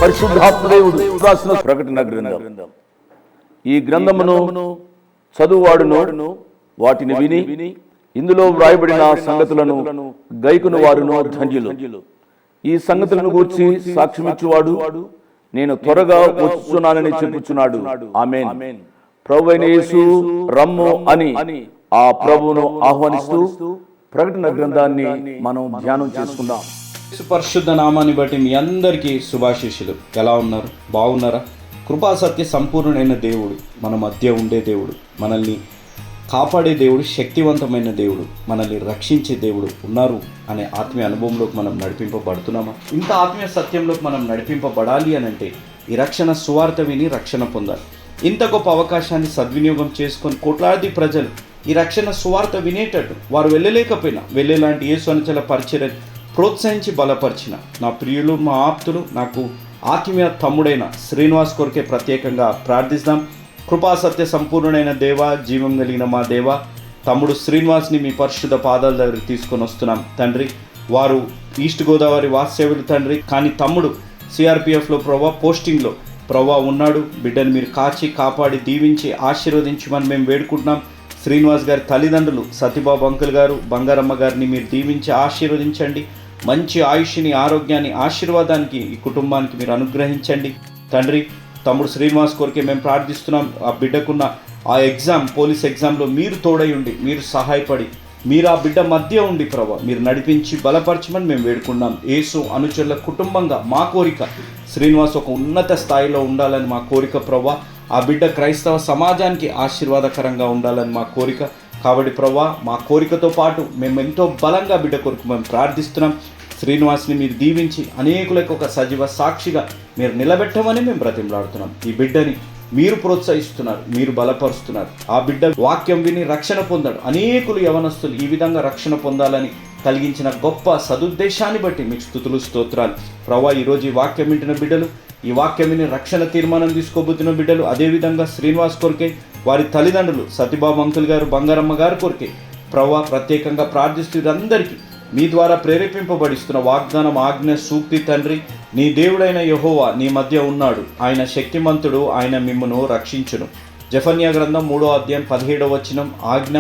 పరిశుద్ధాత్మదేవుడు రాసిన ప్రకటన గ్రంథం. ఈ గ్రంథమును చదువువాడును వాటిని విని ఇందులో వ్రాయబడిన సంగతులను గైకును వారును ధన్యులు. ఈ సంగతులను గూర్చి సాక్ష్యమిచ్చువాడు నేను త్వరగా వచ్చుచున్నానని చెప్పుచున్నాడు. ఆమేన్. ప్రభువైన యేసు రమ్ము అని ఆ ప్రభువును ఆహ్వానిస్తూ ప్రకటన గ్రంథాన్ని మనం ధ్యానం చేసుకుందాం. పరిశుద్ధ నామాన్ని బట్టి మీ అందరికీ శుభాశీస్సులు. ఎలా ఉన్నారు? బాగున్నారా? కృపా సత్య సంపూర్ణమైన దేవుడు, మన మధ్య ఉండే దేవుడు, మనల్ని కాపాడే దేవుడు, శక్తివంతమైన దేవుడు, మనల్ని రక్షించే దేవుడు ఉన్నారు అనే ఆత్మీయ అనుభవంలోకి మనం నడిపింపబడుతున్నామా? ఇంత ఆత్మీయ సత్యంలోకి మనం నడిపింపబడాలి అని అంటే ఈ రక్షణ సువార్త విని రక్షణ పొందాలి. ఇంత గొప్ప అవకాశాన్ని సద్వినియోగం చేసుకొని కోట్లాది ప్రజలు ఈ రక్షణ సువార్త వినేటట్టు వారు వెళ్ళలేకపోయినా వెళ్ళేలాంటి యేసు అనుచల పరిచర్యను ప్రోత్సహించి బలపరిచిన నా ప్రియులు, మా ఆప్తులు, నాకు ఆత్మీయ తమ్ముడైన శ్రీనివాస్ కొరకే ప్రత్యేకంగా ప్రార్థిస్తాం. కృపా సత్య సంపూర్ణమైన దేవ, జీవం కలిగిన మా దేవ, తమ్ముడు శ్రీనివాస్ని మీ పరిశుద్ధ పాదాల దగ్గరికి తీసుకొని వస్తున్నాం తండ్రి. వారు ఈస్ట్ గోదావరి వాస్తవ్యులు తండ్రి, కానీ తమ్ముడు సిఆర్పిఎఫ్లో ప్రభా పోస్టింగ్లో ప్రభా ఉన్నాడు. బిడ్డను మీరు కాచి కాపాడి దీవించి ఆశీర్వదించమని మేము వేడుకుంటున్నాం. శ్రీనివాస్ గారి తల్లిదండ్రులు సతీబాబు అంకుల్ గారు, బంగారమ్మ గారిని మీరు దీవించి ఆశీర్వదించండి. మంచి ఆయుష్ని, ఆరోగ్యాన్ని, ఆశీర్వాదానికి ఈ కుటుంబానికి మీరు అనుగ్రహించండి తండ్రి. తమ్ముడు శ్రీనివాస్ కొరకే మేము ప్రార్థిస్తున్నాం. ఆ బిడ్డకున్న ఆ ఎగ్జామ్, పోలీస్ ఎగ్జామ్లో మీరు తోడై ఉండి, మీరు సహాయపడి, మీరు ఆ బిడ్డ మధ్య ఉండి ప్రభా మీరు నడిపించి బలపరచమని మేము వేడుకున్నాం. యేసు అనుచరుల కుటుంబంగా మా కోరిక శ్రీనివాస్ ఒక ఉన్నత స్థాయిలో ఉండాలని మా కోరిక ప్రభా. ఆ బిడ్డ క్రైస్తవ సమాజానికి ఆశీర్వాదకరంగా ఉండాలని మా కోరిక. కాబట్టి ప్రభా మా కోరికతో పాటు మేము ఎంతో బలంగా బిడ్డ కొరకు మేము ప్రార్థిస్తున్నాం. శ్రీనివాస్ని మీరు దీవించి అనేకులకు ఒక సజీవ సాక్షిగా మీరు నిలబెట్టమని మేము బ్రతిమలాడుతున్నాం. ఈ బిడ్డని మీరు ప్రోత్సహిస్తున్నారు, మీరు బలపరుస్తున్నారు. ఆ బిడ్డ వాక్యం విని రక్షణ పొందాడు. అనేకులు యవనస్తులు ఈ విధంగా రక్షణ పొందాలని కలిగించిన గొప్ప సదుద్దేశాన్ని బట్టి మీకు స్తుతులు, స్తోత్రాలు ప్రభా. ఈరోజు ఈ వాక్యం వింటున్న బిడ్డలు, ఈ వాక్యం విని రక్షణ తీర్మానం తీసుకోబోతున్న బిడ్డలు, అదేవిధంగా శ్రీనివాస్ కొరకే, వారి తల్లిదండ్రులు సతీబాబు అంకుల్ గారు, బంగారమ్మ గారి కొరకే ప్రభా ప్రత్యేకంగా ప్రార్థిస్తూ అందరికీ మీ ద్వారా ప్రేరేపింపబడిస్తున్న వాగ్దానం, ఆజ్ఞ, సూక్తి తండ్రి. నీ దేవుడైన యెహోవా నీ మధ్య ఉన్నాడు, ఆయన శక్తిమంతుడు, ఆయన మిమ్మును రక్షించును. జెఫన్యా గ్రంథం 3వ అధ్యాయం 17వ వచనం ఆజ్ఞ,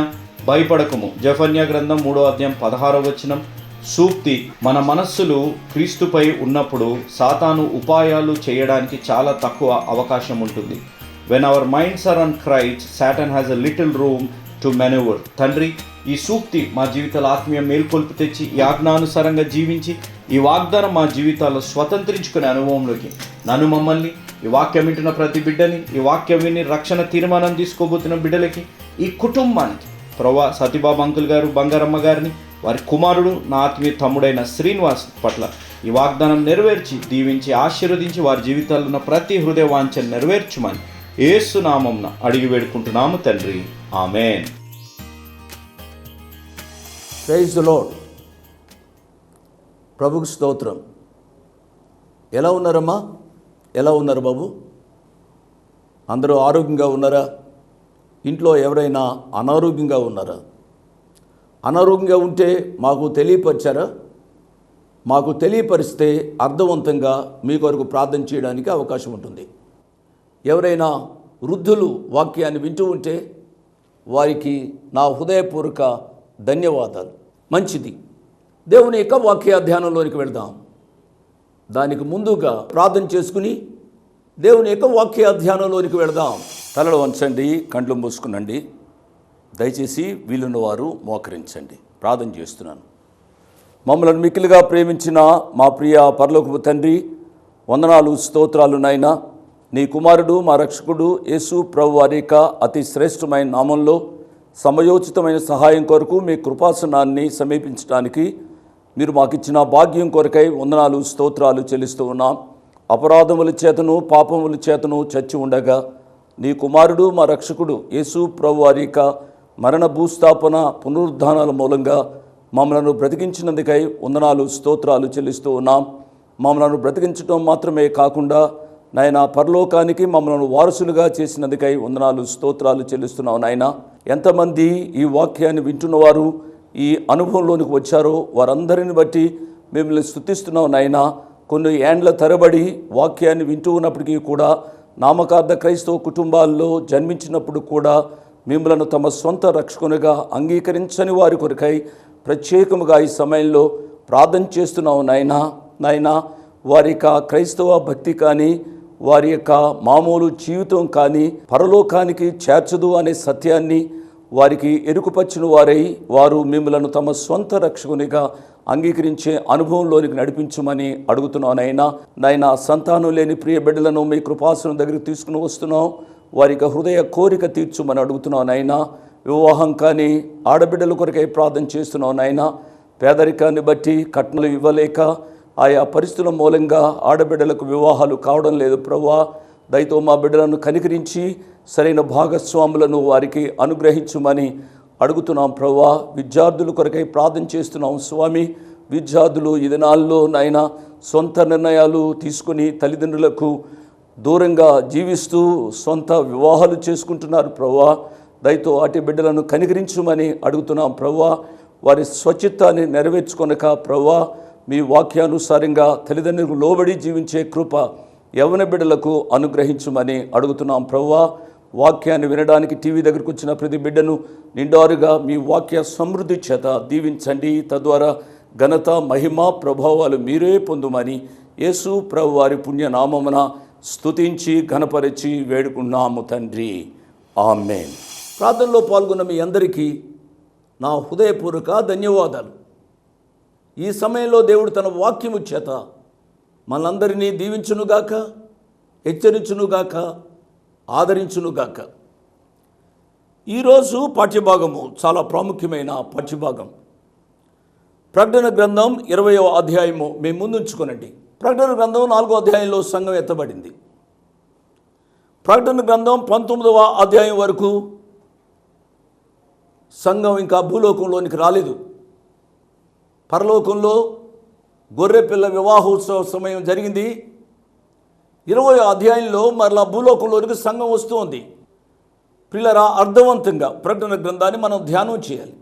భయపడకము. జెఫన్యా గ్రంథం 3వ అధ్యాయం 16వ వచనం సూక్తి. మన మనస్సులు క్రీస్తుపై ఉన్నప్పుడు సాతాను ఉపాయాలు చేయడానికి చాలా తక్కువ అవకాశం ఉంటుంది. When our minds are on Christ, Satan has a little room to manoeuvre. తండ్రి, ఈ సూక్తి మా జీవితాల ఆత్మీయ మేల్కొల్పు తెచ్చి ఈ ఆజ్ఞానుసారంగా జీవించి ఈ వాగ్దానం మా జీవితాల్లో స్వతంత్రించుకునే అనుభవంలోకి నన్ను, మమ్మల్ని, ఈ వాక్యం వింటున్న ప్రతి బిడ్డని, ఈ వాక్యం విని రక్షణ తీర్మానం తీసుకోబోతున్న బిడ్డలకి, ఈ కుటుంబానికి ప్రభా సతీబాబు అంకుల్ గారు, బంగారమ్మ గారిని, వారి కుమారుడు, నా ఆత్మీయ తమ్ముడైన శ్రీనివాస్ పట్ల ఈ వాగ్దానం నెరవేర్చి దీవించి ఆశీర్వదించి వారి జీవితాల్లో ఉన్న ప్రతి హృదయ వాంఛను నెరవేర్చుమని యేసు నామమున అడిగి వేడుకుంటున్నాము తండ్రి. ఆమేన్. Praise the lord. ప్రభుకు స్తోత్రం. ఎలా ఉన్నారమ్మా? ఎలా ఉన్నారు బాబు? అందరూ ఆరోగ్యంగా ఉన్నారా? ఇంట్లో ఎవరైనా అనారోగ్యంగా ఉన్నారా? అనారోగ్యంగా ఉంటే మాకు తెలియపరిచారా? మాకు తెలియపరిస్తే అర్థవంతంగా మీ కొరకు ప్రార్థన చేయడానికి అవకాశం ఉంటుంది. ఎవరైనా వృద్ధులు వాక్యాన్ని వింటూ ఉంటే వారికి నా హృదయపూర్వక ధన్యవాదాలు. మంచిది. దేవుని యొక్క వాక్య ధ్యానంలోనికి వెళ్దాం. దానికి ముందుగా ప్రార్థన చేసుకుని దేవుని యొక్క వాక్య ధ్యానంలోనికి వెళదాం. తలలు వంచండి, కండ్లు మూసుకునండి. దయచేసి వీలున్న వారు మోకరించండి. ప్రార్థన చేస్తున్నాను. మమ్మల్ని మిక్కిలిగా ప్రేమించిన మా ప్రియ పరలోకపు తండ్రి, వందనాలు, స్తోత్రాలు నాయనా. నీ కుమారుడు, మా రక్షకుడు యేసు ప్రభు వారి యొక్క అతి శ్రేష్టమైన నామంలో సమయోచితమైన సహాయం కొరకు మీ కృపాసనాన్ని సమీపించడానికి మీరు మాకిచ్చిన భాగ్యం కొరకై వందనాలు, స్తోత్రాలు చెల్లిస్తూ ఉన్నాం. అపరాధముల చేతను, పాపముల చేతను చచ్చి ఉండగా నీ కుమారుడు, మా రక్షకుడు యేసు ప్రభు వారి యొక్క మరణ, భూస్థాపన, పునరుద్ధానాల మూలంగా మమ్మలను బ్రతికించినందుకై వందనాలు, స్తోత్రాలు చెల్లిస్తూ ఉన్నాం. మమ్మలను బ్రతికించడం మాత్రమే కాకుండా నాయన పరలోకానికి మమ్మల్ని వారసులుగా చేసినందుకై వందనాలు, స్తోత్రాలు చెల్లిస్తున్నావు నాయన. ఎంతమంది ఈ వాక్యాన్ని వింటున్నవారు ఈ అనుభవంలోనికి వచ్చారో వారందరిని బట్టి మిమ్మల్ని స్తుతిస్తున్నావు నాయన. కొన్ని ఏండ్ల తరబడి వాక్యాన్ని వింటూ ఉన్నప్పటికీ కూడా నామకార్థ క్రైస్తవ కుటుంబాల్లో జన్మించినప్పుడు కూడా మిమ్మలను తమ సొంత రక్షకునిగా అంగీకరించని వారి కొరకై ప్రత్యేకముగా ఈ సమయంలో ప్రార్థన చేస్తున్నాం నాయనా వారి యొక్క క్రైస్తవ భక్తి కానీ వారి యొక్క మామూలు జీవితం కానీ పరలోకానికి చేర్చదు అనే సత్యాన్ని వారికి ఎరుకుపచ్చిన వారై వారు మిమ్మలను తమ సొంత రక్షకునిగా అంగీకరించే అనుభవంలోనికి నడిపించమని అడుగుతున్నాం నాయనా సంతానం లేని ప్రియ బిడ్డలను మీ కృపాసనం దగ్గరికి తీసుకుని వస్తున్నాం. వారికి హృదయ కోరిక తీర్చుమని అడుగుతున్నాం నాయనా. వివాహం కానీ ఆడబిడ్డల కొరకై ప్రార్థన చేస్తున్నాం నాయనా. పేదరికాన్ని బట్టి కట్నలు ఇవ్వలేక ఆయా పరిస్థితుల మూలంగా ఆడబిడ్డలకు వివాహాలు కావడం లేదు ప్రభువా. దయతో మా బిడ్డలను కనికరించి సరైన భాగస్వాములను వారికి అనుగ్రహించమని అడుగుతున్నాం ప్రభువా. విద్యార్థుల కొరకై ప్రార్థన చేస్తున్నాం స్వామి. విద్యార్థులు ఈ దినాల్లో నాయన సొంత నిర్ణయాలు తీసుకుని తల్లిదండ్రులకు దూరంగా జీవిస్తూ సొంత వివాహాలు చేసుకుంటున్నారు ప్రభువా. దయతో అటు బిడ్డలను కనికరించమని అడుగుతున్నాం ప్రభువా. వారి స్వచిత్తాన్ని నెరవేర్చుకొనక ప్రభువా మీ వాక్యానుసారంగా తల్లిదండ్రులకు లోబడి జీవించే కృప యవ్వన బిడ్డలకు అనుగ్రహించమని అడుగుతున్నాం ప్రభువా. వాక్యాన్ని వినడానికి టీవీ దగ్గరకు వచ్చిన ప్రతి బిడ్డను నిండారుగా మీ వాక్య సమృద్ధి చేత దీవించండి. తద్వారా ఘనత మహిమ ప్రభావాలు మీరే పొందుమని యేసు ప్రభు వారి పుణ్యనామమున స్తుతించి ఘనపరిచి వేడుకున్నాము తండ్రి. ఆమేన్. ప్రార్థనలో పాల్గొన్న మీ అందరికీ నా హృదయపూర్వక ధన్యవాదాలు. ఈ సమయంలో దేవుడు తన వాక్యము చేత మనందరినీ దీవించునుగాక, హెచ్చరించునుగాక, ఆదరించునుగాక. ఈరోజు పాఠ్యభాగము చాలా ప్రాముఖ్యమైన పాఠ్యభాగం. ప్రకటన గ్రంథం 20వ అధ్యాయము మేము ముందుంచుకోనండి. ప్రకటన గ్రంథం 4వ అధ్యాయంలో సంఘం ఎత్తబడింది. ప్రకటన గ్రంథం 19వ అధ్యాయం వరకు సంఘం ఇంకా భూలోకంలోనికి రాలేదు. పరలోకంలో గొర్రెపిల్ల వివాహోత్సవ సమయం జరిగింది. 20వ అధ్యాయంలో మరలా భూలోకంలోనికి సంఘం వస్తూ ఉంది. పిల్లరా, అర్థవంతంగా ప్రకటన గ్రంథాన్ని మనం ధ్యానం చేయాలి.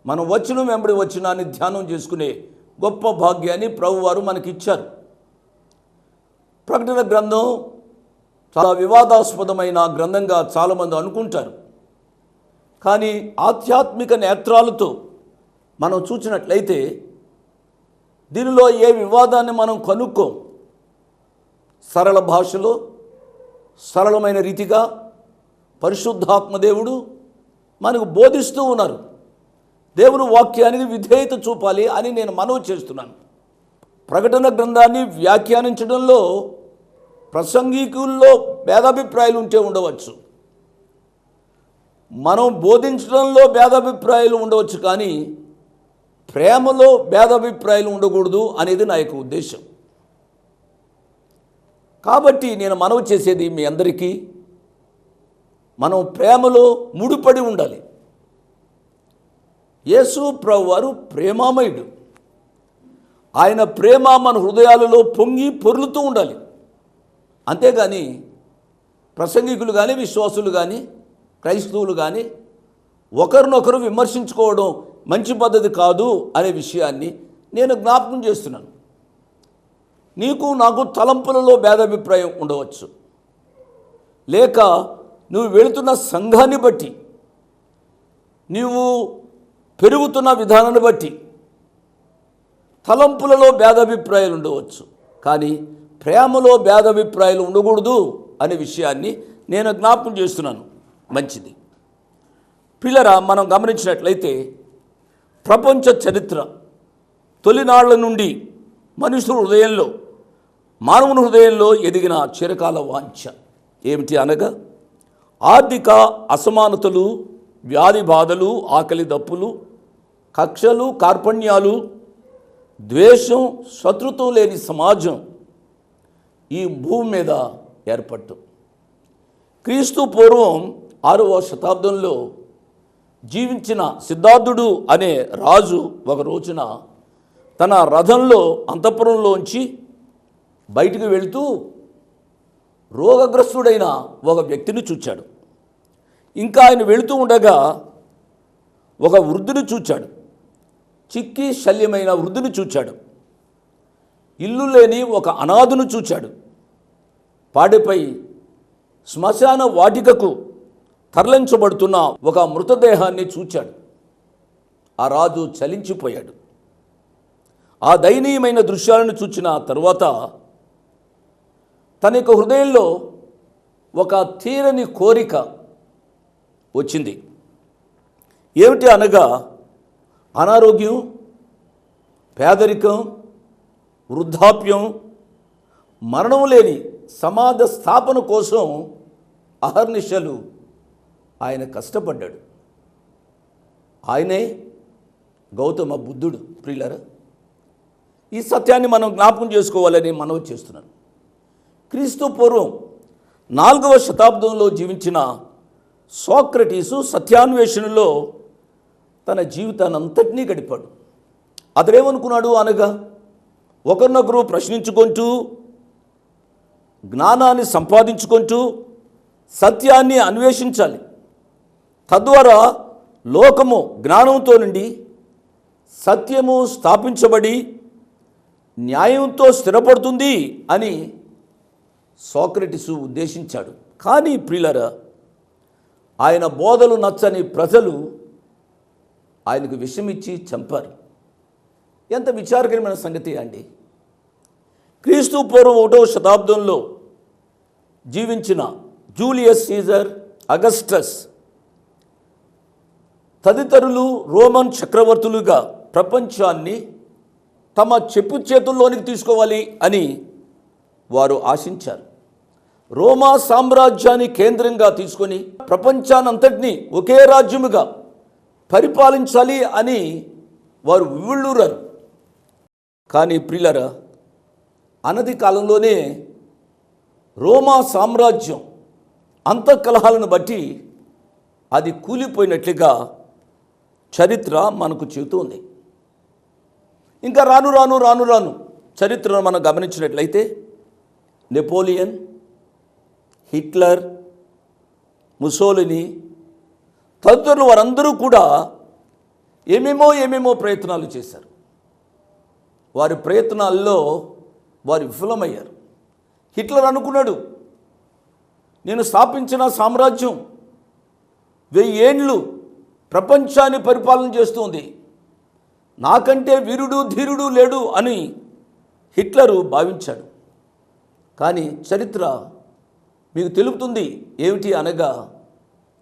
మనం వచనం వెంబడి వచనాన్ని ధ్యానం చేసుకునే గొప్ప భాగ్యాన్ని ప్రభువారు మనకి ఇచ్చారు. ప్రకటన గ్రంథం చాలా వివాదాస్పదమైన గ్రంథంగా చాలామంది అనుకుంటారు. కానీ ఆధ్యాత్మిక నేత్రాలతో మనం చూసినట్లయితే దీనిలో ఏ వివాదాన్ని మనం కనుక్కోం. సరళ భాషలో సరళమైన రీతిగా పరిశుద్ధాత్మ దేవుడు మనకు బోధిస్తూ ఉన్నారు. దేవుని వాక్యానికి విధేయత చూపాలి అని నేను మనవి చేస్తున్నాను. ప్రకటన గ్రంథాన్ని వ్యాఖ్యానించడంలో ప్రసంగికుల్లో భేదాభిప్రాయాలు ఉంటే ఉండవచ్చు, మనం బోధించడంలో భేదాభిప్రాయాలు ఉండవచ్చు, కానీ ప్రేమలో భేదాభిప్రాయాలు ఉండకూడదు అనేది నా యొక్క ఉద్దేశం. కాబట్టి నేను మనవి చేసేది మీ అందరికీ, మనం ప్రేమలో ముడిపడి ఉండాలి. యేసు ప్రభువారు ప్రేమామయుడు. ఆయన ప్రేమ మన హృదయాలలో పొంగి పొర్లుతూ ఉండాలి. అంతేగాని ప్రసంగికులు కానీ విశ్వాసులు కానీ క్రైస్తవులు కానీ ఒకరినొకరు విమర్శించుకోవడం మంచి పద్ధతి కాదు అనే విషయాన్ని నేను జ్ఞాపకం చేస్తున్నాను. నీకు నాకు తలంపులలో భేదాభిప్రాయం ఉండవచ్చు, లేక నువ్వు వెళుతున్న సంఘాన్ని బట్టి, నీవు పెరుగుతున్న విధానాన్ని బట్టి తలంపులలో భేదాభిప్రాయాలు ఉండవచ్చు, కానీ ప్రేమలో భేదాభిప్రాయాలు ఉండకూడదు అనే విషయాన్ని నేను జ్ఞాపకం చేస్తున్నాను. మంచిది పిల్లరా, మనం గమనించినట్లయితే ప్రపంచ చరిత్ర తొలినాళ్ల నుండి మనుషుల హృదయంలో, మానవుని హృదయంలో ఎదిగిన చిరకాల వాంఛ ఏమిటి అనగా ఆర్థిక అసమానతలు, వ్యాధి బాధలు, ఆకలి దప్పులు, కక్షలు, కార్పణ్యాలు, ద్వేషం, శత్రుత్వం లేని సమాజం ఈ భూమి మీద ఏర్పడటం. క్రీస్తు పూర్వం 6వ శతాబ్దంలో జీవించిన సిద్ధార్థుడు అనే రాజు ఒక రోజున తన రథంలో అంతఃపురంలోంచి బయటికి వెళుతూ రోగగ్రస్తుడైన ఒక వ్యక్తిని చూచాడు. ఇంకా ఆయన వెళుతూ ఉండగా ఒక వృద్ధుని చూచాడు, చిక్కి శల్యమైన వృద్ధుని చూచాడు. ఇల్లు లేని ఒక అనాథను చూచాడు. పాడెపై శ్మశాన వాటికకు తరలించబడుతున్న ఒక మృతదేహాన్ని చూచాడు. ఆ రాజు చలించిపోయాడు. ఆ దయనీయమైన దృశ్యాలను చూచిన తరువాత తన యొక్క హృదయంలో ఒక తీరని కోరిక వచ్చింది. ఏమిటి అనగా అనారోగ్యం, పేదరికం, వృద్ధాప్యం, మరణం లేని సమాజ స్థాపన కోసం అహర్నిశలు ఆయన కష్టపడ్డాడు. ఆయనే గౌతమ బుద్ధుడు. ప్రియులారా, ఈ సత్యాన్ని మనం జ్ఞాపకం చేసుకోవాలని మనవి చేస్తున్నాను. క్రీస్తు పూర్వం 4వ శతాబ్దంలో జీవించిన సోక్రటీసు సత్యాన్వేషణలో తన జీవితాన్ని అంతటినీ గడిపాడు. అతడేమనుకున్నాడు అనగా ఒకరినొకరు ప్రశ్నించుకుంటూ, జ్ఞానాన్ని సంపాదించుకుంటూ సత్యాన్ని అన్వేషించాలి. తద్వారా లోకము జ్ఞానంతో నుండి సత్యము స్థాపించబడి న్యాయంతో స్థిరపడుతుంది అని సోక్రటీసు ఉద్దేశించాడు. కానీ ప్రియులారా, ఆయన బోధలు నచ్చని ప్రజలు ఆయనకు విషమిచ్చి చంపారు. ఎంత విచారకరమైన సంగతి అండి. క్రీస్తు పూర్వం 1వ శతాబ్దంలో జీవించిన జూలియస్ సీజర్, అగస్టస్ తదితరులు రోమన్ చక్రవర్తులుగా ప్రపంచాన్ని తమ చెప్పు చేతుల్లోనికి తీసుకోవాలి అని వారు ఆశించారు. రోమా సామ్రాజ్యాన్ని కేంద్రంగా తీసుకొని ప్రపంచానంతటినీ ఒకే రాజ్యముగా పరిపాలించాలి అని వారు ఉవ్విళ్ళూరారు. కానీ ప్రియులారా, అనతి కాలంలోనే రోమా సామ్రాజ్యం అంతఃకలహాలను బట్టి అది కూలిపోయినట్లుగా చరిత్ర మనకు చెబుతోంది. ఇంకా రాను రాను రాను రాను చరిత్రను మనం గమనించినట్లయితే నెపోలియన్, హిట్లర్, ముసోలిని తదితరులు వారందరూ కూడా ఏమేమో ప్రయత్నాలు చేశారు. వారి ప్రయత్నాల్లో వారు విఫలమయ్యారు. హిట్లర్ అనుకున్నాడు, నేను స్థాపించిన సామ్రాజ్యం 1000 ఏండ్లు ప్రపంచాన్ని పరిపాలన చేస్తుంది, నాకంటే వీరుడు ధీరుడు లేడు అని హిట్లరు భావించాడు. కానీ చరిత్ర మీకు తెలుపుతుంది ఏమిటి అనగా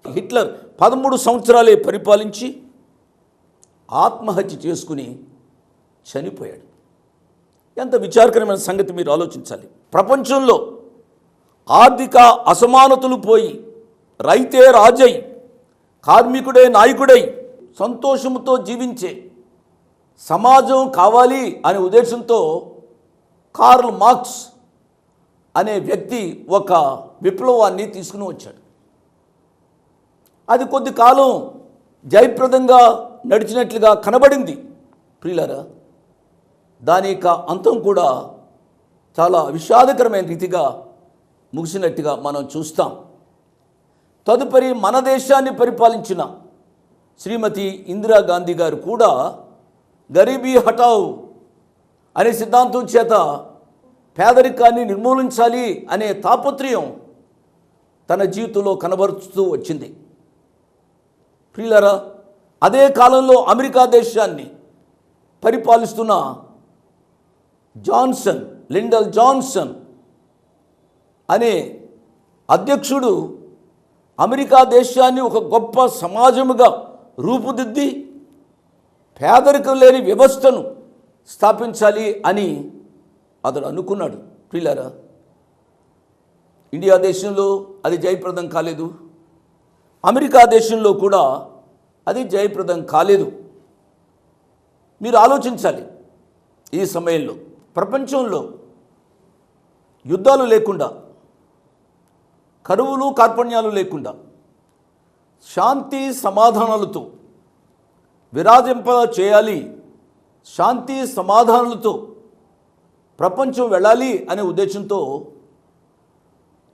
హిట్లర్ 13 సంవత్సరాలే పరిపాలించి ఆత్మహత్య చేసుకుని చనిపోయాడు. ఎంత విచారకరమైన సంగతి మీరు ఆలోచించాలి. ప్రపంచంలో ఆర్థిక అసమానతలు పోయి రైతే రాజై, కార్మికుడే నాయకుడై సంతోషంతో జీవించే సమాజం కావాలి అనే ఉద్దేశంతో కార్ల్ మార్క్స్ అనే వ్యక్తి ఒక విప్లవాన్ని తీసుకుని వచ్చాడు. అది కొద్ది కాలం జయప్రదంగా నడిచినట్లుగా కనబడింది. ప్రియులారా, దాని యొక్క అంతం కూడా చాలా విషాదకరమైన రీతిగా ముగిసినట్టుగా మనం చూస్తాం. తదుపరి మన దేశాన్ని పరిపాలించిన శ్రీమతి ఇందిరాగాంధీ గారు కూడా గరీబీ హటావ్ అనే సిద్ధాంతం చేత పేదరికాన్ని నిర్మూలించాలి అనే తాపత్రయం తన జీవితంలో కనబరుస్తూ వచ్చింది. ప్రియులారా, అదే కాలంలో అమెరికా దేశాన్ని పరిపాలిస్తున్న లిండన్ జాన్సన్ అనే అధ్యక్షుడు అమెరికా దేశాన్ని ఒక గొప్ప సమాజముగా రూపుదిద్ది పేదరికం లేని వ్యవస్థను స్థాపించాలి అని అతడు అనుకున్నాడు. ప్రియులారా, ఇండియా దేశంలో అది జయప్రదం కాలేదు, అమెరికా దేశంలో కూడా అది జయప్రదం కాలేదు. మీరు ఆలోచించాలి, ఈ సమయంలో ప్రపంచంలో యుద్ధాలు లేకుండా, కరువులు కార్పణ్యాలు లేకుండా శాంతి సమాధానాలతో విరాజింప చేయాలి, శాంతి సమాధానాలతో ప్రపంచం వెళ్ళాలి అనే ఉద్దేశంతో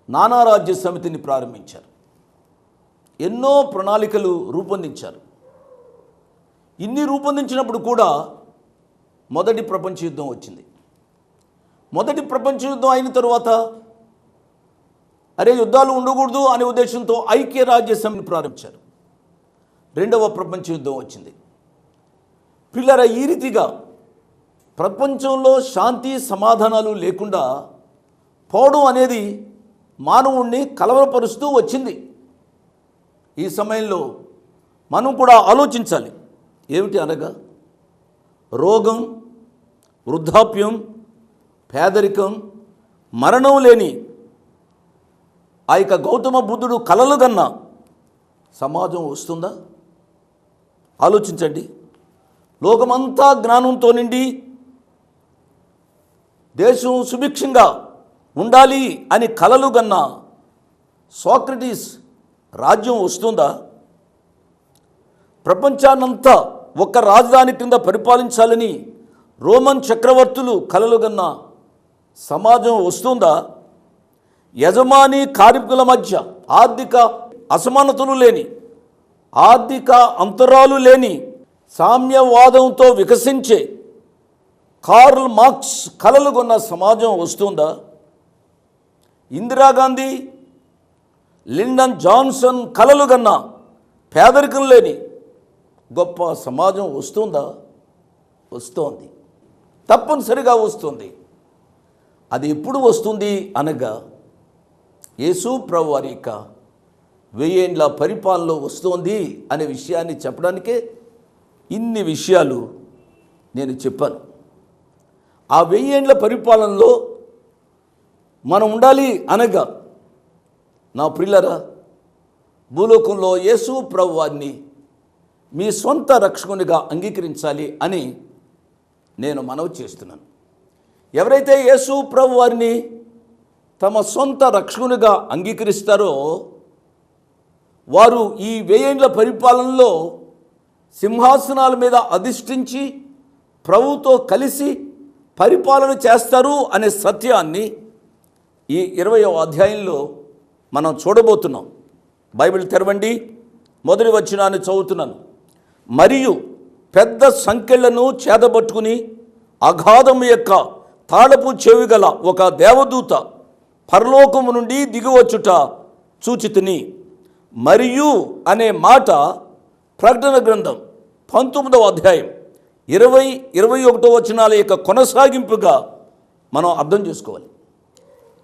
నానారాజ్య సమితిని ప్రారంభించారు. ఎన్నో ప్రణాళికలు రూపొందించారు. ఇన్ని రూపొందించినప్పుడు కూడా మొదటి ప్రపంచ యుద్ధం వచ్చింది. మొదటి ప్రపంచ యుద్ధం అయిన తరువాత అరే యుద్ధాలు ఉండకూడదు అనే ఉద్దేశంతో ఐక్యరాజ్య సమితిని ప్రారంభించారు. రెండవ ప్రపంచ యుద్ధం వచ్చింది. పిల్లరా, ఈ రీతిగా ప్రపంచంలో శాంతి సమాధానాలు లేకుండా పోవడం అనేది మానవుణ్ణి కలవరపరుస్తూ వచ్చింది. ఈ సమయంలో మనం కూడా ఆలోచించాలి. ఏమిటి అనగా రోగం, వృద్ధాప్యం, పేదరికం, మరణం లేని ఆ యొక్క గౌతమ బుద్ధుడు కలలు కన్న సమాజం వస్తుందా? ఆలోచించండి. లోకమంతా జ్ఞానంతో నిండి దేశం సుభిక్షంగా ఉండాలి అని కలలు కన్న సోక్రటీస్ రాజ్యం వస్తుందా? ప్రపంచాన్నంతా ఒక్క రాజధాని కింద పరిపాలించాలని రోమన్ చక్రవర్తులు కలలు కన్న సమాజం వస్తుందా? యజమాని కార్మికుల మధ్య ఆర్థిక అసమానతలు లేని, ఆర్థిక అంతరాలు లేని సామ్యవాదంతో వికసించే కార్ల్ మార్క్స్ కలలు కొన్న సమాజం వస్తుందా? ఇందిరాగాంధీ, లిండన్ జాన్సన్ కలలు కన్న పేదరికం లేని గొప్ప సమాజం వస్తుందా? వస్తోంది, తప్పనిసరిగా వస్తుంది. అది ఎప్పుడు వస్తుంది అనగా యేసు ప్రభు వారి యొక్క 1000 ఏండ్ల పరిపాలనలో వస్తోంది అనే విషయాన్ని చెప్పడానికే ఇన్ని విషయాలు నేను చెప్పాను. ఆ 1000 ఏండ్ల పరిపాలనలో మనం ఉండాలి అనగా నా ప్రియులారా, భూలోకంలో యేసు ప్రభు వారిని మీ సొంత రక్షకునిగా అంగీకరించాలి అని నేను మనవి చేస్తున్నాను. ఎవరైతే యేసు ప్రభు వారిని తమ సొంత రక్షకునిగా అంగీకరిస్తారో వారు ఈ 1000 ఏండ్ల పరిపాలనలో సింహాసనాల మీద అధిష్ఠించి ప్రభువుతో కలిసి పరిపాలన చేస్తారు అనే సత్యాన్ని ఈ 20వ అధ్యాయంలో మనం చూడబోతున్నాం. బైబిల్ తెరవండి, మొదటి వచనాన్ని చదువుతున్నాను. మరియు పెద్ద సంఖ్యలను చేదబట్టుకుని అగాధము యొక్క తాళపు చెవి గల ఒక దేవదూత పరలోకము నుండి దిగివచ్చుట చూచితిని. మరియు అనే మాట ప్రకటన గ్రంథం 19వ అధ్యాయం 20-21 వచనాల యొక్క కొనసాగింపుగా మనం అర్థం చేసుకోవాలి.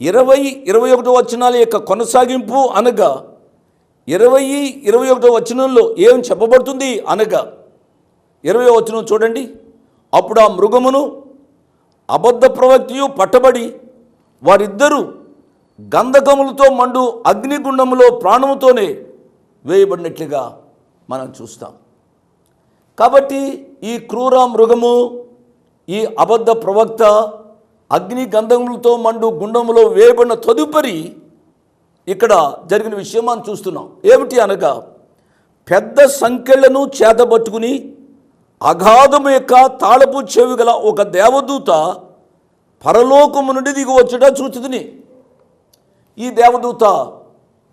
20-21 వచనాల యొక్క కొనసాగింపు అనగా 20-21 వచనంలో ఏం చెప్పబడుతుంది అనగా 20వ వచనం చూడండి. అప్పుడు ఆ మృగమును అబద్ధ ప్రవక్తయు పట్టబడి వారిద్దరూ గంధకములతో మండు అగ్నిగుండములో ప్రాణముతోనే వేయబడినట్లుగా మనం చూస్తాం. కాబట్టి ఈ క్రూర మృగము, ఈ అబద్ధ ప్రవక్త అగ్ని గంధములతో మండు గుండములో వేయబడిన తదుపరి ఇక్కడ జరిగిన విషయం మనం చూస్తున్నాం. ఏమిటి అనగా పెద్ద సంఖ్యలను చేతబట్టుకుని అగాధము యొక్క తాళపు చెవి గల ఒక దేవదూత పరలోకము నుండి దిగి వచ్చుట చూచితిని. ఈ దేవదూత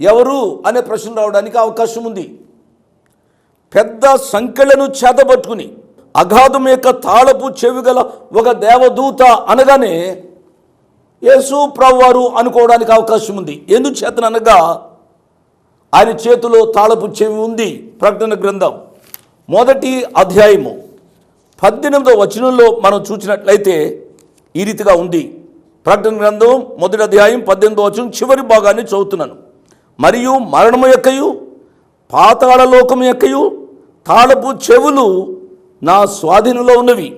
ఎవరు అనే ప్రశ్న రావడానికి అవకాశం ఉంది. పెద్ద సంఖ్యలను చేతబట్టుకుని అగాధం యొక్క తాళపు చెవి గల ఒక దేవదూత అనగానే యేసు ప్రభువారు అనుకోవడానికి అవకాశం ఉంది. ఎందుచేతనగా ఆయన చేతిలో తాళపు చెవి ఉంది. ప్రకటన గ్రంథం 1వ అధ్యాయము 18వ వచనంలో మనం చూసినట్లయితే ఈ రీతిగా ఉంది. ప్రకటన గ్రంథం 1వ అధ్యాయం 18వ వచనం చివరి భాగాన్ని చదువుతున్నాను. మరియు మరణము యొక్కయు పాతాళ లోకము యొక్కయు తాళపు చెవులు నా స్వాధీనంలో ఉన్నవి.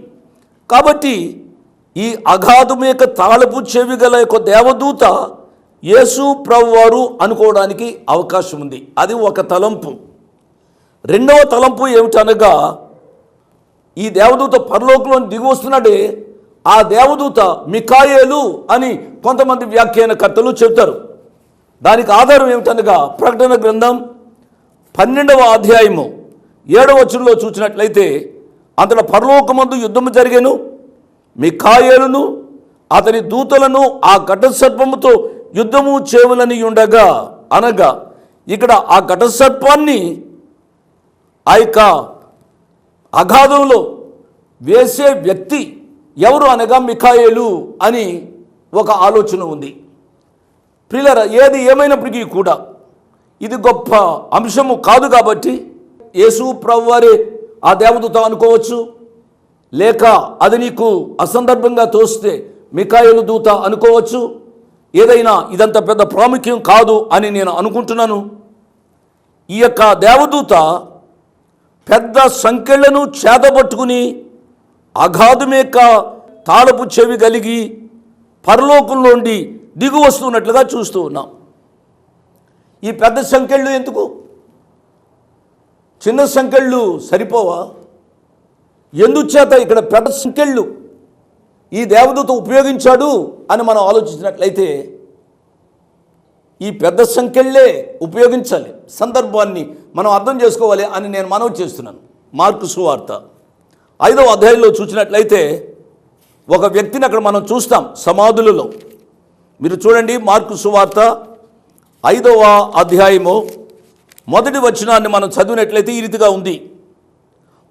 కాబట్టి ఈ అగాధము యొక్క తాళపు చెవి గల యొక్క దేవదూత యేసు ప్రభువారు అనుకోవడానికి అవకాశం ఉంది. అది ఒక తలంపు. రెండవ తలంపు ఏమిటనగా ఈ దేవదూత పరలోకంలో దిగి వస్తున్నాడే, ఆ దేవదూత మిఖాయేలు అని కొంతమంది వ్యాఖ్యానకర్తలు చెబుతారు. దానికి ఆధారం ఏమిటనగా ప్రకటన గ్రంథం 12వ అధ్యాయము 7వ వచనంలో చూసినట్లయితే అంతటా పరలోకమందు యుద్ధము జరిగెను, మిఖాయేలును అతని దూతలను ఆ ఘట సర్పముతో యుద్ధము చేయవలని ఉండగా, అనగా ఇక్కడ ఆ ఘట సర్పాన్ని ఆ యొక్క అగాధంలో వేసే వ్యక్తి ఎవరు అనగా మిఖాయేలు అని ఒక ఆలోచన ఉంది. ప్రియులారా, ఏది ఏమైనప్పటికీ కూడా ఇది గొప్ప అంశము కాదు కాబట్టి యేసు ప్రభువారే ఆ దేవదూత అనుకోవచ్చు, లేక అది నీకు అసందర్భంగా తోస్తే మిఖాయేలు దూత అనుకోవచ్చు. ఏదైనా ఇదంత పెద్ద ప్రాముఖ్యం కాదు అని నేను అనుకుంటున్నాను. ఈ యొక్క దేవదూత పెద్ద సంకెళ్లను చేతబట్టుకుని అగాధం యొక్క తాళపు చెవి కలిగి పరలోకంలోండి దిగు వస్తున్నట్లుగా చూస్తూ ఉన్నాం. ఈ పెద్ద సంకెళ్ళు ఎందుకు? చిన్న సంకెళ్ళు సరిపోవా? ఎందుచేత ఇక్కడ పెద్ద సంకెళ్ళు ఈ దేవదూత ఉపయోగించాడు అని మనం ఆలోచించినట్లయితే ఈ పెద్ద సంఖ్యలే ఉపయోగించాలి, సందర్భాన్ని మనం అర్థం చేసుకోవాలి అని నేను మనవి చేస్తున్నాను. మార్కు సువార్త 5వ అధ్యాయంలో చూసినట్లయితే ఒక వ్యక్తిని అక్కడ మనం చూస్తాం సమాధులలో. మీరు చూడండి, మార్కు సువార్త 5వ అధ్యాయము 1వ వచనాన్ని మనం చదివినట్లయితే ఈ రీతిగా ఉంది.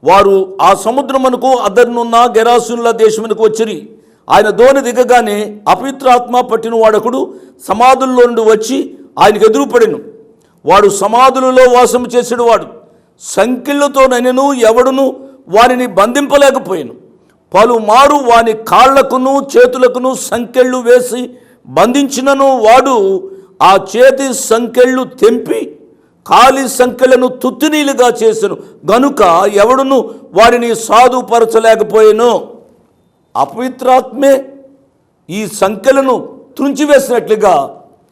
వారు ఆ సముద్రమునకు అద్దరినున్న గెరాసుల దేశమునకు వచ్చిరి. ఆయన దోణి దిగగానే అపవిత్రాత్మ పట్టిన వాడొకడు సమాధుల్లో నుండి వచ్చి ఆయనకు ఎదురుపడెను. వాడు సమాధులలో వాసము చేసేడు. వాడు సంకెళ్లతోనైనను ఎవడును వారిని బంధింపలేకపోయాను. పలుమారు వాని కాళ్లకును చేతులకును సంకెళ్ళు వేసి బంధించినను వాడు ఆ చేతి సంకెళ్ళు తెంపి కాలి సంకెళ్లను తుత్తునీలుగా చేసెను గనుక ఎవడును వారిని సాధుపరచలేకపోయాను. అపవిత్రాత్మే ఈ సంకెళ్లను త్రుంచివేసినట్లుగా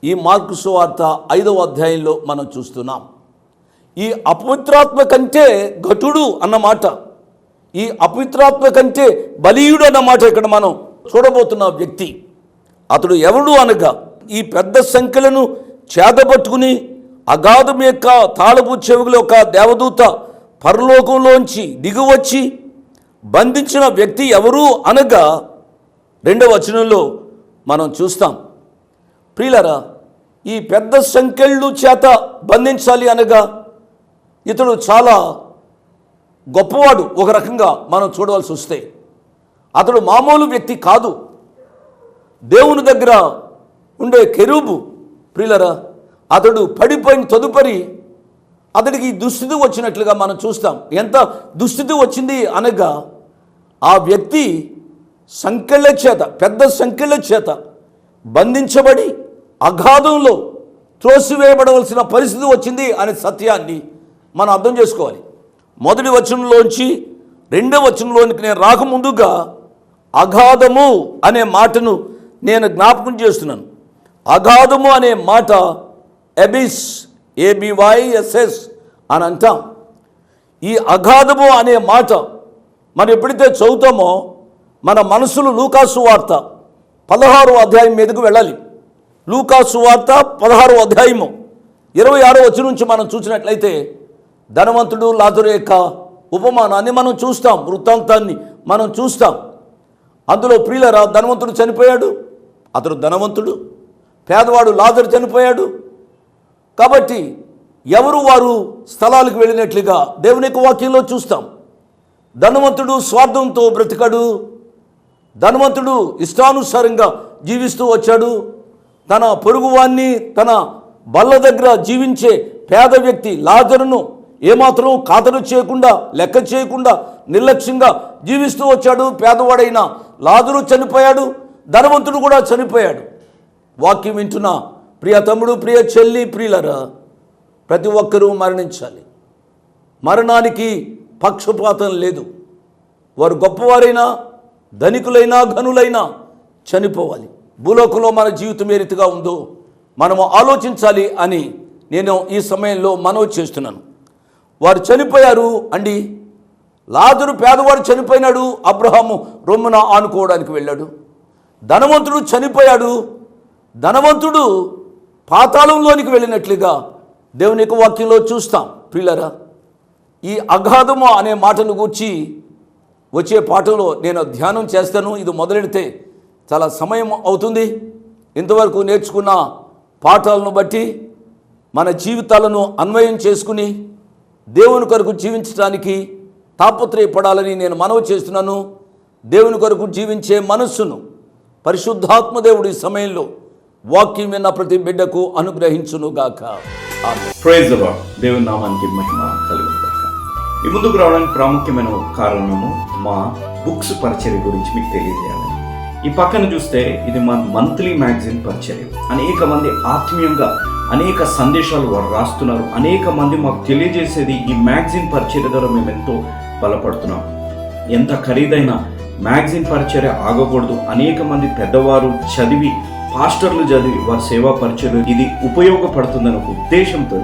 ఈ మార్కు సువార్త 5వ అధ్యాయంలో మనం చూస్తున్నాం. ఈ అపవిత్రాత్మ కంటే ఘటుడు అన్నమాట, ఈ అపవిత్రాత్మ కంటే బలీయుడు అన్నమాట ఇక్కడ మనం చూడబోతున్న వ్యక్తి. అతడు ఎవడు అనగా ఈ పెద్ద సంఖ్యలను చేతబట్టుకుని అగాధం యొక్క తాళపు చెవుల ఒక దేవదూత పరలోకంలోంచి దిగువచ్చి బంధించిన వ్యక్తి ఎవరు అనగా 2వ వచనంలో మనం చూస్తాం. ప్రియులారా, ఈ పెద్ద సంకెళ్ళు చేత బంధించాలి అనగా ఇతడు చాలా గొప్పవాడు. ఒక రకంగా మనం చూడవలసి వస్తే అతడు మామూలు వ్యక్తి కాదు, దేవుని దగ్గర ఉండే కెరూబు. ప్రియులారా, అతడు పడిపోయిన తదుపరి అతడికి దుస్థితి వచ్చినట్లుగా మనం చూస్తాం. ఎంత దుస్థితి వచ్చింది అనగా ఆ వ్యక్తి సంకెళ్ళ చేత, పెద్ద సంకెళ్ళ చేత బంధించబడి అగాధంలో త్రోసివేయబడవలసిన పరిస్థితి వచ్చింది అనే సత్యాన్ని మనం అర్థం చేసుకోవాలి. 1వ వచనంలోంచి 2వ వచనంలోనికి నేను రాకముందుగా అగాధము అనే మాటను నేను జ్ఞాపకం చేస్తున్నాను. అగాధము అనే మాట ఎబిస్, ABYSS అని అంటాం. ఈ అగాధము అనే మాట మనం ఎప్పుడైతే చదువుతామో మన మనసులు లూకాసు వార్త 16వ అధ్యాయం మీదకు వెళ్ళాలి. లూకాసు వార్త 16వ అధ్యాయము 26వ వచనం నుంచి మనం చూసినట్లయితే ధనవంతుడు లాజరు యొక్క ఉపమానాన్ని మనం చూస్తాం, వృత్తాంతాన్ని మనం చూస్తాం. అందులో ప్రియులరా, ధనవంతుడు చనిపోయాడు, అతడు ధనవంతుడు. పేదవాడు లాజరు చనిపోయాడు. కాబట్టి ఎవరు వారు స్థలాలకు వెళ్ళినట్లుగా దేవుని యొక్క వాక్యంలో చూస్తాం. ధనవంతుడు స్వార్థంతో బ్రతికాడు, ధనవంతుడు ఇష్టానుసారంగా జీవిస్తూ వచ్చాడు. తన పొరుగువాన్ని తన బల్ల దగ్గర జీవించే పేద వ్యక్తి లాజరును ఏమాత్రం ఖాతరు చేయకుండా, లెక్క చేయకుండా నిర్లక్ష్యంగా జీవిస్తూ వచ్చాడు. పేదవాడైన లాజరు చనిపోయాడు, ధనవంతుడు కూడా చనిపోయాడు. వాక్యం వింటున్న ప్రియ తమ్ముడు, ప్రియ చెల్లి, ప్రియులరా, ప్రతి ఒక్కరూ మరణించాలి. మరణానికి పక్షపాతం లేదు. వారు గొప్పవారైనా ధనికులైనా ఘనులైనా చనిపోవాలి. భూలోకంలో మన జీవితం ఏ రీతిగా ఉందో మనము ఆలోచించాలి అని నేను ఈ సమయంలో మనవి చేస్తున్నాను. వారు చనిపోయారు అండి. లాజరు పేదవాడు చనిపోయినాడు, అబ్రహాము రొమ్మున ఆనుకోవడానికి వెళ్ళాడు. ధనవంతుడు చనిపోయాడు, ధనవంతుడు పాతాళంలోనికి వెళ్ళినట్లుగా దేవుని యొక్క వాక్యంలో చూస్తాం. ప్రియులరా, ఈ అగాధము అనే మాటను గూర్చి వచ్చే పాఠంలో నేను ధ్యానం చేస్తాను. ఇది మొదలెడితే చాలా సమయం అవుతుంది. ఇంతవరకు నేర్చుకున్న పాఠాలను బట్టి మన జీవితాలను అన్వయం చేసుకుని దేవుని కొరకు జీవించడానికి తాపత్రయపడాలని నేను మనవి చేస్తున్నాను. దేవుని కొరకు జీవించే మనస్సును పరిశుద్ధాత్మ దేవుడు ఈ సమయంలో వాక్యం విన్న ప్రతి బిడ్డకు అనుగ్రహించునుగాక. ఆమేన్. Praise the lord. దేవుని నామానికి మహిమ కలుగును గాక. ఈ ముందుకు రావడానికి ప్రాముఖ్యమైన ఒక కారణము మా బుక్స్ పరిచర్య గురించి మీకు తెలియజేయాలి. ఈ పక్కన చూస్తే ఇది మా మంత్లీ మ్యాగజైన్ పరిచర్య. అనేక మంది ఆత్మీయంగా అనేక సందేశాలు వారు రాస్తున్నారు. అనేక మంది మాకు తెలియజేసేది ఈ మ్యాగజైన్ పరిచర్య ద్వారా మేము ఎంతో బలపడుతున్నాం. ఎంత ఖరీదైన మ్యాగజైన్ పరిచర్య ఆగకూడదు. అనేక మంది పెద్దవారు చదివి, పాస్టర్లు చదివి వారి సేవా పరిచర్య ఇది ఉపయోగపడుతుందనే ఒక ఉద్దేశంతో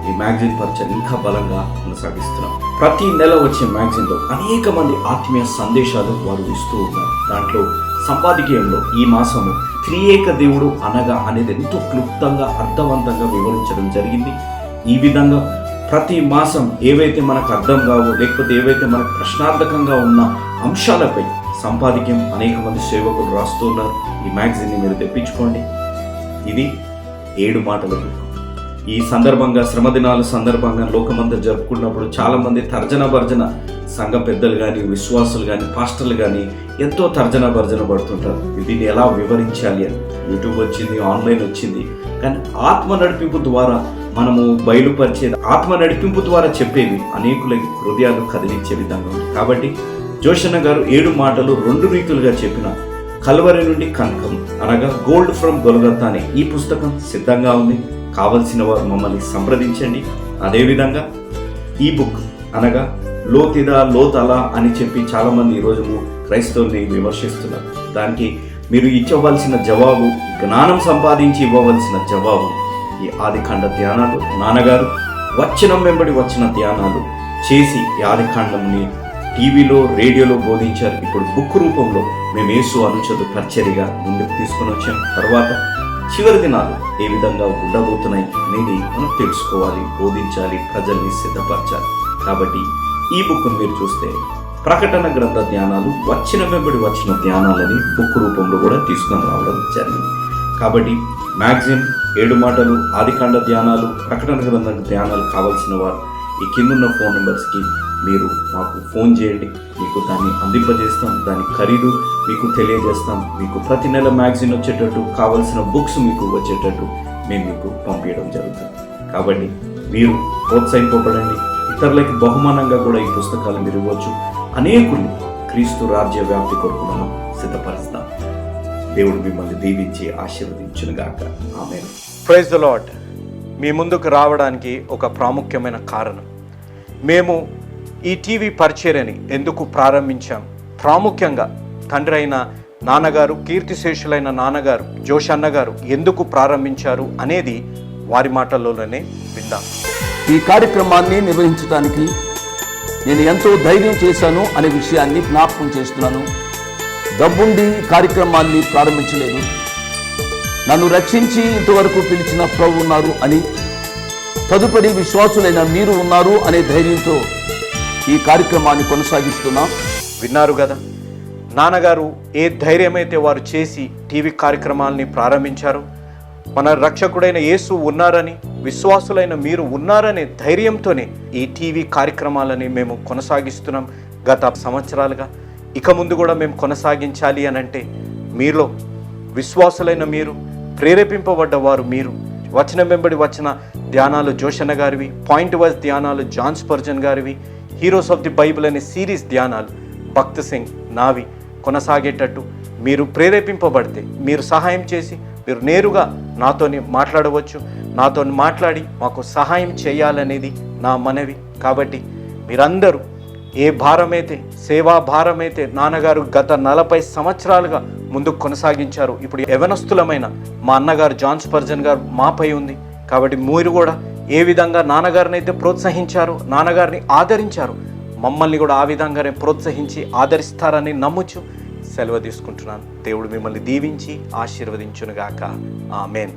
ఈ మ్యాగజైన్ పరిచయం ఇంకా బలంగా కొనసాగిస్తున్నాం. ప్రతి నెల వచ్చే మ్యాగజైన్లో అనేక మంది ఆత్మీయ సందేశాలు వారు ఇస్తూ ఉన్నారు. దాంట్లో సంపాదకీయంలో ఈ మాసము త్రియేక దేవుడు అనగా అనేది ఎంతో క్లుప్తంగా అర్థవంతంగా వివరించడం జరిగింది. ఈ విధంగా ప్రతి మాసం ఏవైతే మనకు అర్థం కావో, లేకపోతే ఏవైతే మనకు ప్రశ్నార్థకంగా ఉన్న అంశాలపై సంపాదకీయం అనేక మంది సేవకులు రాస్తూ ఉన్నారు. ఈ మ్యాగజైన్ని మీరు తెప్పించుకోండి. ఇది 7 మాటల బుక్. ఈ సందర్భంగా శ్రమదినాల సందర్భంగా లోకమంతా జరుపుకున్నప్పుడు చాలామంది తర్జన భర్జన, సంఘ పెద్దలు కానీ, విశ్వాసులు కానీ, పాస్టర్లు కానీ ఎంతో తర్జన భర్జన పడుతుంటారు. దీన్ని ఎలా వివరించాలి అని. యూట్యూబ్ వచ్చింది, ఆన్లైన్ వచ్చింది, కానీ ఆత్మ నడిపింపు ద్వారా మనము బయలుపరిచేది, ఆత్మ నడిపింపు ద్వారా చెప్పేవి అనేకుల హృదయాలు కదిలించే విధంగా ఉంది. కాబట్టి జోషన్న గారు 7 మాటలు 2 రీతులుగా చెప్పిన కల్వరి నుండి కనకం అనగా గోల్డ్ ఫ్రమ్ గొలగొతా అనే ఈ పుస్తకం సిద్ధంగా ఉంది. కావలసిన వారు మమ్మల్ని సంప్రదించండి. అదేవిధంగా ఈ బుక్ అనగా లోతిదా లోతలా అని చెప్పి చాలామంది ఈరోజు క్రైస్తవుల్ని విమర్శిస్తున్నారు. దానికి మీరు ఇవ్వవలసిన జవాబు, జ్ఞానం సంపాదించి ఇవ్వవలసిన జవాబు ఈ ఆదికాండ ధ్యానాలు. నాన్నగారు వచనం వెంబడి వచ్చిన ధ్యానాలు చేసి ఈ ఆదికాండంని టీవీలో, రేడియోలో బోధించారు. ఇప్పుడు బుక్ రూపంలో మేము యేసు అనుచరు పరిచర్యగా ముందుకు తీసుకొని వచ్చాం. తర్వాత చివరి దినాలు ఏ విధంగా ఉండబోతున్నాయి అనేది మనం తెలుసుకోవాలి, బోధించాలి, ప్రజల్ని సిద్ధపరచాలి. కాబట్టి ఈ బుక్ను మీరు చూస్తే ప్రకటన గ్రంథ ధ్యానాలు, వచ్చిన వెంబడి వచ్చిన ధ్యానాలని బుక్ రూపంలో కూడా తీసుకొని రావడం జరిగింది. కాబట్టి మ్యాగజైన్, 7 మాటలు, ఆదికాండ ధ్యానాలు, ప్రకటన గ్రంథ ధ్యానాలు కావాల్సిన వారు ఈ కిందున్న ఫోన్ నెంబర్స్కి మీరు మాకు ఫోన్ చేయండి. మీకు దాన్ని అందింపజేస్తాం. దాని ఖరీదు మీకు తెలియజేస్తాం. మీకు ప్రతి నెల మ్యాగజైన్ వచ్చేటట్టు, కావలసిన బుక్స్ మీకు వచ్చేటట్టు మేము మీకు పంపించడం జరుగుతుంది. కాబట్టి మీరు ప్రోత్సహింపబడండి. ఇతరులకి బహుమానంగా కూడా ఈ పుస్తకాలు మీరు ఇవ్వచ్చు. అనేకులు క్రీస్తు రాజ్య వ్యాప్తి కొరకు మనం సిద్ధపరుస్తాం. దేవుడు మిమ్మల్ని దీవించి ఆశీర్వదించునుగాక. ఆమేన్. Praise the lord. మీ ముందుకు రావడానికి ఒక ప్రాముఖ్యమైన కారణం, మేము ఈ టీవీ పరిచర్యని ఎందుకు ప్రారంభించాం, ప్రాముఖ్యంగా తండ్రి అయిన నాన్నగారు, కీర్తిశేషులైన నాన్నగారు జోషన్న గారు ఎందుకు ప్రారంభించారు అనేది వారి మాటల్లోనే విందాం. ఈ కార్యక్రమాన్ని నిర్వహించడానికి నేను ఎంతో ధైర్యం చేశాను అనే విషయాన్ని జ్ఞాపకం చేస్తున్నాను. డబ్బుండి కార్యక్రమాన్ని ప్రారంభించలేదు. నన్ను రక్షించి ఇంతవరకు పిలిచిన ప్రభు ఉన్నారు అని, తదుపరి విశ్వాసులైన మీరు ఉన్నారు అనే ధైర్యంతో ఈ కార్యక్రమాన్ని కొనసాగిస్తున్నాం. విన్నారు కదా, నాన్నగారు ఏ ధైర్యమైతే వారు చేసి టీవీ కార్యక్రమాలని ప్రారంభించారు. మన రక్షకుడైన యేసు ఉన్నారని, విశ్వాసులైన మీరు ఉన్నారనే ధైర్యంతోనే ఈ టీవీ కార్యక్రమాలని మేము కొనసాగిస్తున్నాం గత సంవత్సరాలుగా. ఇక ముందు కూడా మేము కొనసాగించాలి అని అంటే మీలో విశ్వాసులైన మీరు, ప్రేరేపింపబడ్డ వారు మీరు, వచనం వెంబడి వచ్చిన ధ్యానాలు జోషన్న గారివి, పాయింట్ వైజ్ ధ్యానాలు జాన్ స్పర్జన్ గారివి, హీరోస్ ఆఫ్ ది బైబిల్ అనే సిరీస్ ధ్యానాలు భక్త్ సింగ్ నావి కొనసాగేటట్టు మీరు ప్రేరేపింపబడితే, మీరు సహాయం చేసి మీరు నేరుగా నాతోని మాట్లాడవచ్చు. నాతో మాట్లాడి మాకు సహాయం చేయాలనేది నా మనవి. కాబట్టి మీరందరూ ఏ భారమైతే, సేవా భారమైతే నాన్నగారు గత 40 సంవత్సరాలుగా ముందుకు కొనసాగించారు, ఇప్పుడు యవనస్తులమైన మా అన్నగారు జాన్ స్పర్జన్ గారు మాపై ఉంది. కాబట్టి మీరు కూడా ఏ విధంగా నాన్నగారిని అయితే ప్రోత్సహించారు, నాన్నగారిని ఆదరించారు, మమ్మల్ని కూడా ఆ విధంగానే ప్రోత్సహించి ఆదరిస్తారని నమ్ముచు సెలవు తీసుకుంటున్నాను. దేవుడు మిమ్మల్ని దీవించి ఆశీర్వదించునుగాక. ఆమేన్.